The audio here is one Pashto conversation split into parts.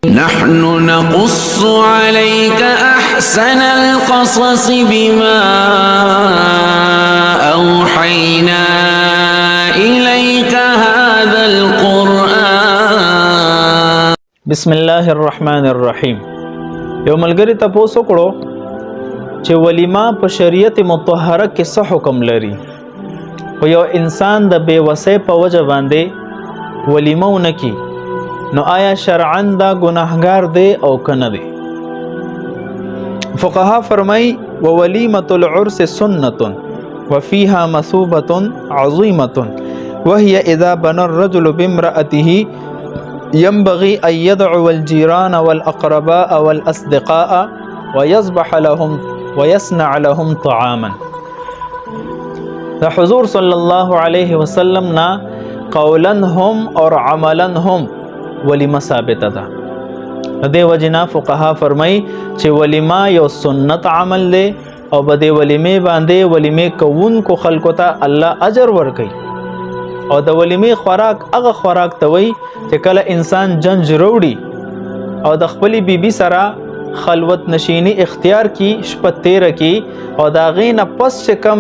نحن نقص عليك أحسن القصص بما أوحينا إليك هذا القرآن. بسم الله الرحمن الرحیم. یو ملګری تاسو کړو چې ولیما په شریعت مطهره کې څه حکم لري او یو انسان د بیوسۍ په وجه باندې ولیمه ونکي نو آیا شرعاً دا گناهګار دی او کنه دی؟ فقها فرمای وولیمة العرس سنة وفيها مثوبة عظيمة وهي إذا بنى الرجل بامرأته ينبغي أن يدعو الجيران والأقرباء والأصدقاء ويصبح لهم ويصنع لهم طعاما. دا حضور صلی الله علیه وسلم نا قولا هم اور عملا هم ولیمه ثابت ده. دې وجنا فقها فرمای چې ولیمه یو سنت عمل دی او په دې ولیمه باندې ولیمه کوونکو خلکو ته الله اجر ورکوي او د ولیمه خوراک هغه خوراک ته وای چې کله انسان جنج وروړي او د خپلې بیبي سره خلوت نشینی اختیار کی شپه تیر کی او دا غینه پس چې کم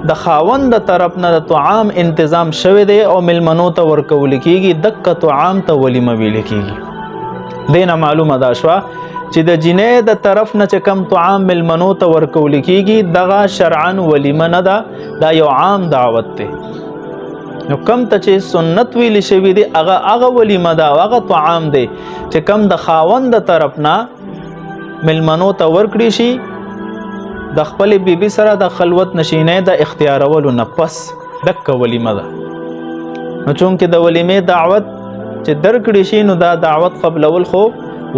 د خاوند طرف نه د طعام انتظام شوه دی او ملمنو ته ورکول کیږي دک طعام ته ولیمه ویل کیږي. دینه معلومه دا شوه چې د جنې د طرف نه چې کم طعام ملمنو ته ورکول کیږي دغه شرعاً ولیمه نه ده، دا یو عام دعوت دی. نو کم ته چې سنت ویل شوی دی هغه ولیمه ده، هغه طعام دی چې کم د خاوند طرف نه ملمنو ته ورکړي شي د خپل بیبي سره د خلوت نشینه د اختیارولو نه پس دک ولیمه ده. نو چونکې د ولیمې دعوت چې درکړي شي نو دا دعوت قبلول خو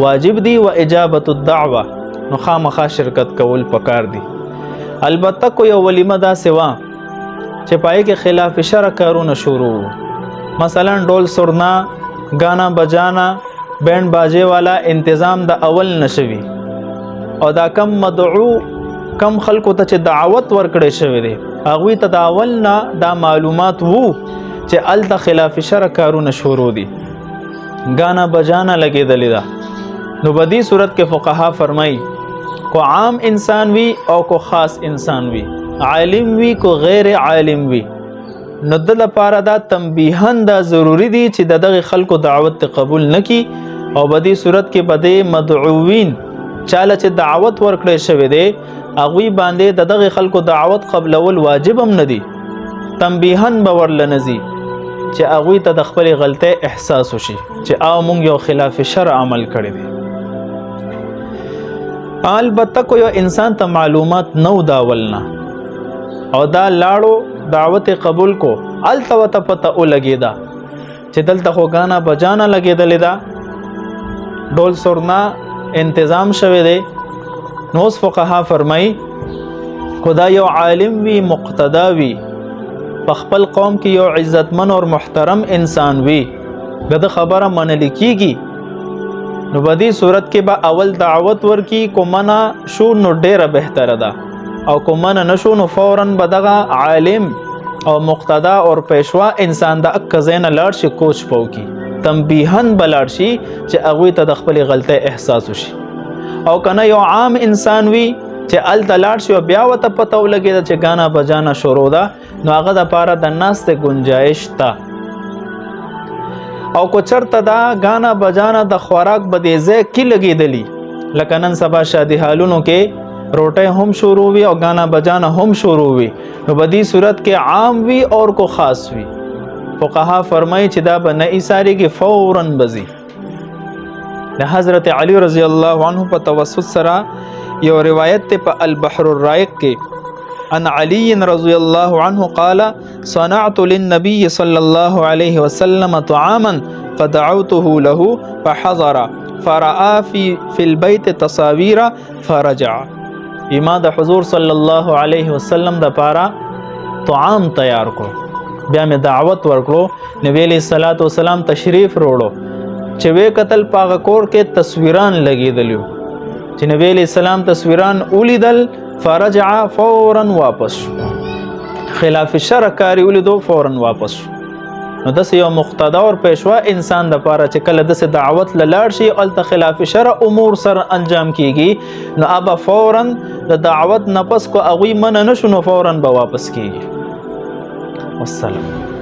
واجب دی و اجابت الدعوه نو خامخا شرکت کول پکار دی. البته کو یو ولیمه دا سوا چې پای کې خلاف شرع کارونه شروع مثلا ډول سرنا گانا بجانا بینڈ باجے والا انتظام د اول نشوي او دا کم مدعو کم خلکو ته چې دعوت ورکړی شوی دی هغوی ته د اول نه دا معلومات وو چې هلته خلاف شرع کارونه شروع دي، گانا بجانا لګېدلې ده. نو په دې صورت کې فقها فرمایي کو عام انسان وي او کو خاص انسان وي، عالم وي کو غیر عالم وي، نو د لپاره دا تنبیهاً دا ضروری دی چې دغه خلکو دعوت قبول نکي او په دې صورت کې به د مدعوین چاله چې دعوت ورکړی شوی دی هغوی باندې دغه خلکو دعوت قبلول واجب هم نه دي، تنبیهاً به ورله نه ځي چې هغوی ته د خپلې غلطۍ احساس وشي چې او موږ یو خلاف شرع عمل کړی دی. البته کو یو انسان ته معلومات نو داولنا او دا لاړو دعوت قبول کو الته وته پته ولګېده چې دلته خو غانا بجانا لګېدلې ده، ډول سرنا انتظام شوی دی. نو اوس فقها فرمای خدا یو عالم وی مقتدا وی په خپل قوم کې یو عزتمن اور محترم انسان وی دغه خبره منل کیږي نو په دې صورت کې به اول دعوت ورکی کو منا شو نو ډیره بهتره ده او کو منا نشو نو فوراً به دغه عالم او مقتدا اور پیشوا انسان د اک زین لاړ شي کوچ پو کی تنبیهاً بلاړ شي چې هغوی ته د خپلې غلطۍ احساس وشي. او کنه یو عام انسان وي چې الته لاړ شي او بیا ورته پته ولګېده چې ګانا بجانا شروع ده نو هغه دپاره د ناستې گنجایش ته او کو چرته دا ګانا بجانا د خوراک به دې ځای کې لګېدلي لکه نن سبا شادي حالونو کې روټۍ هم شروع وي او ګانا بجانا هم شروع وي نو په دې صورت کې عام وي اور کو خاص وي فقها فرمایي چې دا به نه ایسارېږي فوراً بځي. د حضرت علی رضی الله عنه په توسط سره یو روایت ته په البحر الرائق کې ان علی رضی الله عنه قال صنعت للنبي صلى الله عليه وسلم طعاما فدعوته له فحضر فرأى في البيت تصاوير فرجع. ما د حضور صلی الله علیه وسلم د پاره طعام تیار کړو بیا مې دعوت ورکړو نبی علیہ الصلوۃ والسلام تشریف وروړو چې وې قتل پاغه کور کې تصویران لګېدلیو چې نبی علیہ السلام تصویران ولیدل فرجع فوراً واپس خلاف شرع کاری ولیدو فوراً واپس نو داسې یو مقتدا او پیشوا انسان د پاره چې کله داسې دعوت لاړ شي الته خلاف شرع امور سره انجام کیږي نو ابا فورا د دعوت نفس کو اغوی من نه شنو فورا به واپس کیږي. والسلام.